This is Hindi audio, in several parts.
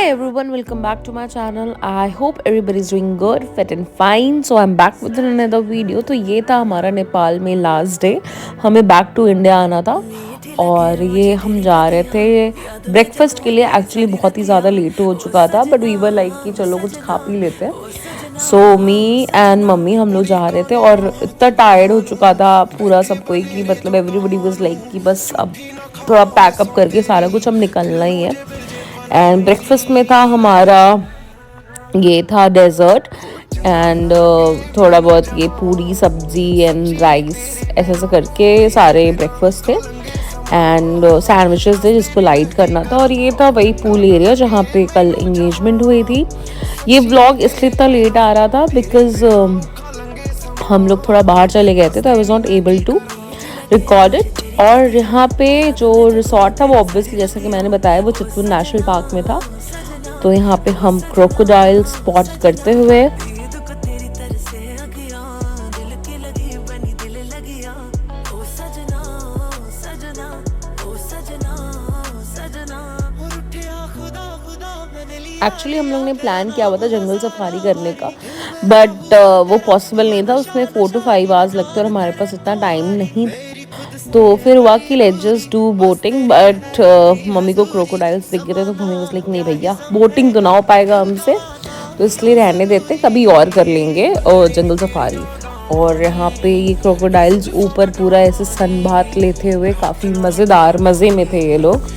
everyone, welcome back to my channel. I hope everybody is doing good, fit and fine. So I'm back with another video. तो ये था हमारा नेपाल में लास्ट डे. हमें बैक टू इंडिया आना था और ये हम जा रहे थे ब्रेकफास्ट के लिए. एक्चुअली बहुत ही ज़्यादा लेट हो चुका था बट वी वर लाइक कि चलो कुछ खा पी लेते हैं. सो मी एंड मम्मी हम लोग जा रहे थे और इतना टायर्ड हो चुका था पूरा सब कोई कि मतलब एवरीबडी वाज लाइक कि बस अब थोड़ा पैकअप करके सारा कुछ अब निकलना ही है. एंड ब्रेकफास्ट में था हमारा ये था डेजर्ट एंड थोड़ा बहुत ये पूरी सब्जी एंड राइस ऐसे ऐसे करके सारे ब्रेकफास्ट थे. एंड सैंडविचेस थे जिसको लाइट करना था. और ये था वही पूल एरिया जहाँ पे कल इंगेजमेंट हुई थी. ये व्लॉग इसलिए इतना लेट आ रहा था बिकॉज हम लोग थोड़ा बाहर चले गए थे तो I was not able to record it. और यहाँ पे जो रिसोर्ट था वो ऑब्वियसली जैसा कि मैंने बताया वो चितवन नेशनल पार्क में था. तो यहाँ पे हम क्रोकोडाइल स्पॉट करते हुए एक्चुअली हम लोग ने प्लान किया हुआ था जंगल सफारी करने का बट वो पॉसिबल नहीं था. उसमें 4 to 5 आवर्स लगते और हमारे पास इतना टाइम नहीं. तो फिर हुआ कि let's just do boating but mummy को क्रोकोडाइल्स दिख गए थे तो मम्मी वाज लाइक नहीं भैया बोटिंग तो ना हो पाएगा हमसे तो इसलिए रहने देते कभी और कर लेंगे और जंगल सफारी. और यहाँ पे ये क्रोकोडाइल्स ऊपर पूरा ऐसे सनबाथ लेते हुए काफ़ी मज़ेदार मज़े में थे ये लोग.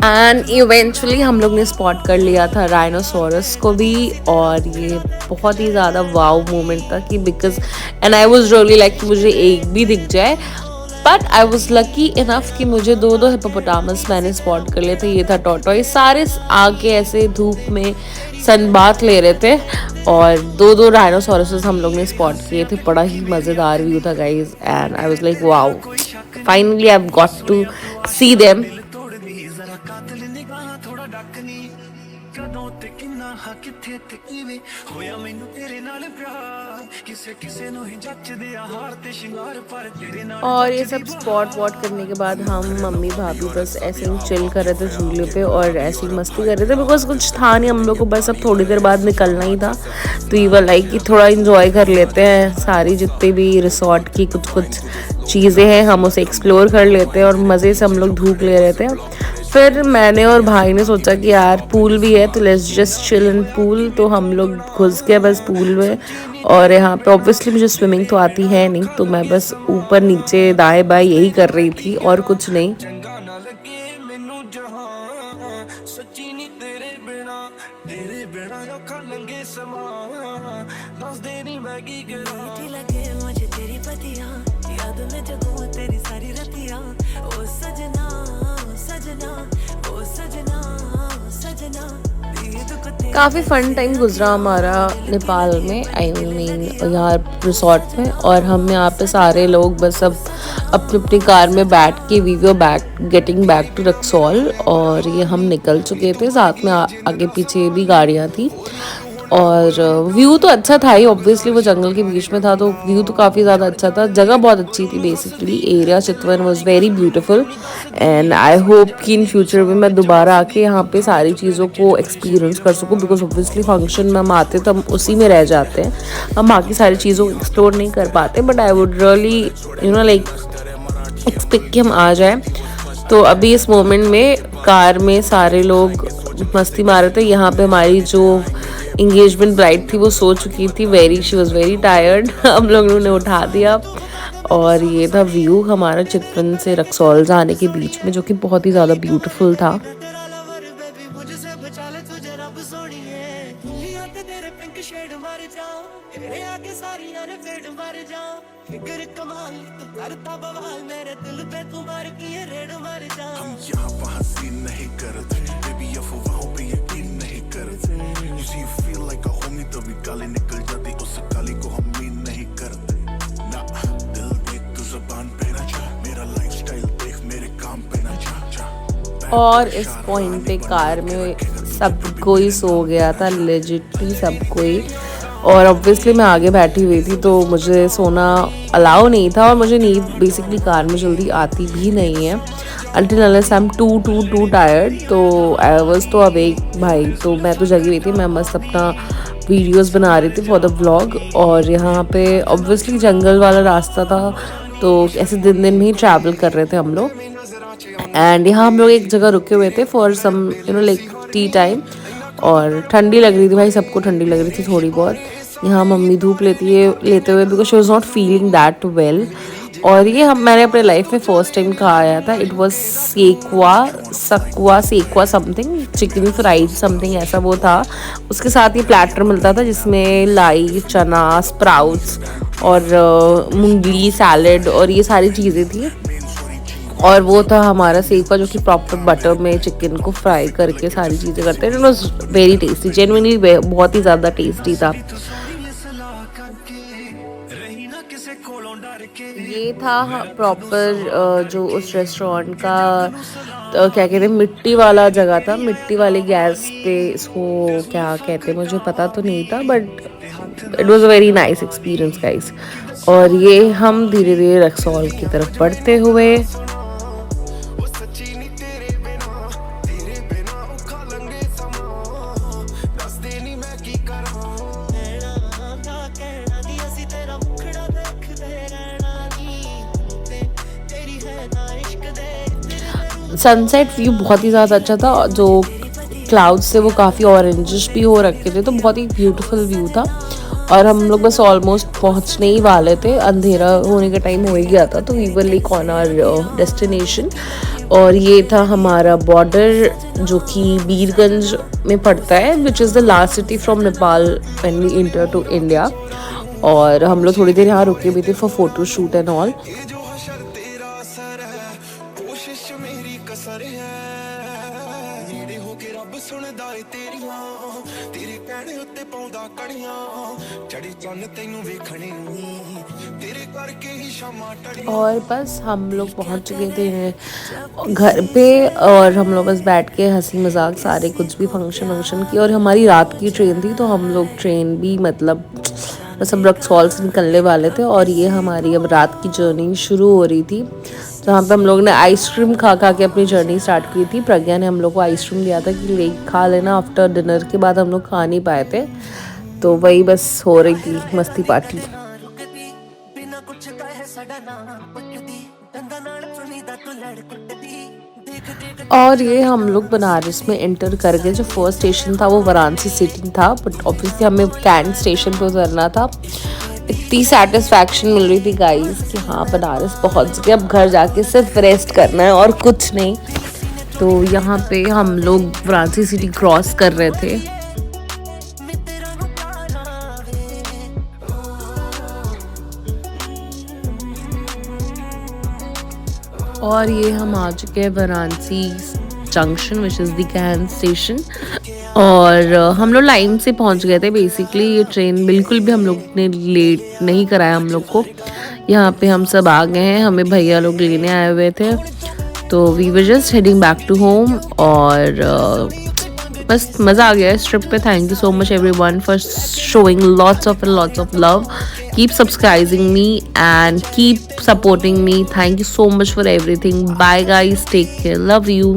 एंड इवेंचुअली हम लोग ने स्पॉट कर लिया था राइनोसोरस को भी. और ये बहुत ही ज़्यादा वाव मोमेंट था कि because and I was really like कि मुझे एक भी दिख जाए but I was lucky enough कि मुझे दो हिप्पोपोटामस मैंने स्पॉट कर लिए थे. ये था टॉर्टोइस. सारे आके ऐसे धूप में सनबाथ ले रहे थे और दो राइनोसोरसेस हम लोग ने स्पॉट किए थे. बड़ा ही मज़ेदार व्यू था guys and I was like wow finally I have got to see them. और ये सब स्पॉट वॉट करने के बाद हम मम्मी भाभी बस ऐसे ही चिल कर रहे थे झूले पे और ऐसे ही मस्ती कर रहे थे बिकॉज कुछ था नहीं हम लोग को. बस अब थोड़ी देर बाद निकलना ही था तो ये वाला कि थोड़ा इंजॉय कर लेते हैं. सारी जितने भी रिसोर्ट की कुछ कुछ चीज़ें हैं हम उसे एक्सप्लोर कर लेते हैं और मज़े से हम लोग धूप ले रहे थे. फिर मैंने और भाई ने सोचा कि यार पूल भी है तो let's just chill in pool. तो हम लोग घुस गए बस पूल में. और यहाँ पे ऑब्वियसली मुझे स्विमिंग तो आती है नहीं तो मैं बस ऊपर नीचे दाएं बाएं यही कर रही थी और कुछ नहीं. काफ़ी फ़न टाइम गुजरा हमारा नेपाल में. आई मीन यहाँ रिसोर्ट में. और हम यहाँ पे सारे लोग बस अब अपनी अपनी कार में बैठ के we were back getting back to Raxaul. और ये हम निकल चुके थे. साथ में आगे पीछे भी गाड़ियाँ थी. और व्यू तो अच्छा था ही ऑब्वियसली वो जंगल के बीच में था तो व्यू तो काफ़ी ज़्यादा अच्छा था. जगह बहुत अच्छी थी. Basically area Chitwan was very beautiful and I hope कि इन फ्यूचर में मैं दोबारा आके यहाँ पे सारी चीज़ों को एक्सपीरियंस कर सकूँ बिकॉज ऑब्वियसली फंक्शन में हम आते तो हम उसी में रह जाते हैं. हम बाकी सारी चीज़ों को एक्सप्लोर नहीं कर पाते but I would really like expect कि हम आ जाए. तो अभी इस मोमेंट में कार में सारे लोग मस्ती मार रहे थे. यहाँ पे हमारी जो इंगेजमेंट ब्राइड थी वो सो चुकी थी. She was very tired. हम लोगों ने उठा दिया. और ये था व्यू हमारा चितवन से रक्सौल जाने के बीच में जो कि बहुत ही ज़्यादा ब्यूटीफुल था. और इस पॉइंट पे कार में सब कोई सो गया था. लेजिटली सब कोई और ऑब्वियसली मैं आगे बैठी हुई थी तो मुझे सोना अलाउ नहीं था, और मुझे नींद बेसिकली कार में जल्दी आती भी नहीं है until unless I'm too tired। तो आई वॉज तो अवेक भाई, तो मैं तो जगी हुई थी, मैं मस्त अपना वीडियोस बना रही थी फॉर द व्लॉग। और यहाँ पे ऑब्वियसली जंगल वाला रास्ता था, तो ऐसे दिन में ही ट्रैवल कर रहे थे हम लोग। एंड यहाँ हम लोग एक जगह रुके हुए थे for some like tea time, और ठंडी लग रही थी भाई, सबको ठंडी लग रही थी थोड़ी बहुत। यहाँ मम्मी धूप लेते हुए because she was not feeling that well. और ये मैंने अपने लाइफ में फर्स्ट टाइम खाया था। It was sequoia something, chicken fried something ऐसा वो था। उसके साथ ये प्लेटर मिलता था जिसमें लाई, चना, स्प्राउट्स और मूंगली, सैलड और ये सारी चीज़ें थी। और वो था हमारा सेका, जो कि प्रॉपर बटर में चिकन को फ्राई करके सारी चीज़ें करते हैं। It was very tasty, genuinely बहुत ही ज़्यादा टेस्टी था। ये था प्रॉपर जो उस रेस्टोरेंट का क्या कहते हैं, मिट्टी वाला जगह था। मिट्टी वाले गैस पे इसको क्या कहते हैं मुझे पता तो नहीं था, but it was a very nice experience guys. और ये हम धीरे धीरे रक्सौल की तरफ बढ़ते हुए सनसेट व्यू बहुत ही ज़्यादा अच्छा था। जो क्लाउड्स से वो काफ़ी ऑरेंजिश भी हो रखे थे, तो बहुत ही ब्यूटीफुल व्यू था। और हम लोग बस ऑलमोस्ट पहुंचने ही वाले थे, अंधेरा होने का टाइम हो ही गया था, तो we were like on our destination. और ये था हमारा बॉर्डर, जो कि बीरगंज में पड़ता है, which is the last city from Nepal when we enter to India. और हम लोग थोड़ी देर यहाँ रुके भी थे for photo shoot and all. और बस हम लोग पहुंच चुके थे घर पे, और हम लोग बस बैठ के हंसी मजाक सारे कुछ भी फंक्शन की। और हमारी रात की ट्रेन थी, तो हम लोग ट्रेन भी मतलब बस हम रक्सौल से निकलने वाले थे। और ये हमारी अब रात की जर्नी शुरू हो रही थी, जहाँ पे हम लोग ने आइसक्रीम खा के अपनी जर्नी स्टार्ट की थी। प्रज्ञा ने हम लोग को आइसक्रीम दिया था कि ले खा लेना, आफ्टर डिनर के बाद हम लोग खा नहीं पाए थे, तो वही बस हो रही थी मस्ती पार्टी। और ये हम लोग बनारस में एंटर कर गए। जो फर्स्ट स्टेशन था वो वाराणसी सिटी था, बट ऑब्वियसली हमें कैंट स्टेशन पे उतरना था। इतनी सेटिस्फैक्शन मिल रही थी गाइस कि हाँ बनारस पहुंच गए, अब घर जाके सिर्फ रेस्ट करना है और कुछ नहीं। तो यहाँ पे हम लोग वाराणसी सिटी क्रॉस कर रहे थे। और ये हम आ चुके हैं Varanasi junction, which is the cantt station. और हम लोग लाइन से पहुंच गए थे। बेसिकली ये ट्रेन बिल्कुल भी हम लोग ने लेट नहीं कराया हम लोग को। यहाँ पे हम सब आ गए हैं, हमें भैया लोग लेने आए हुए थे, तो we were just heading back to home. और बस मज़ा आ गया इस ट्रिप पे। Thank you so much everyone for showing lots of love. Keep subscribing me and keep supporting me. Thank you so much for everything. Bye guys, take care, love you.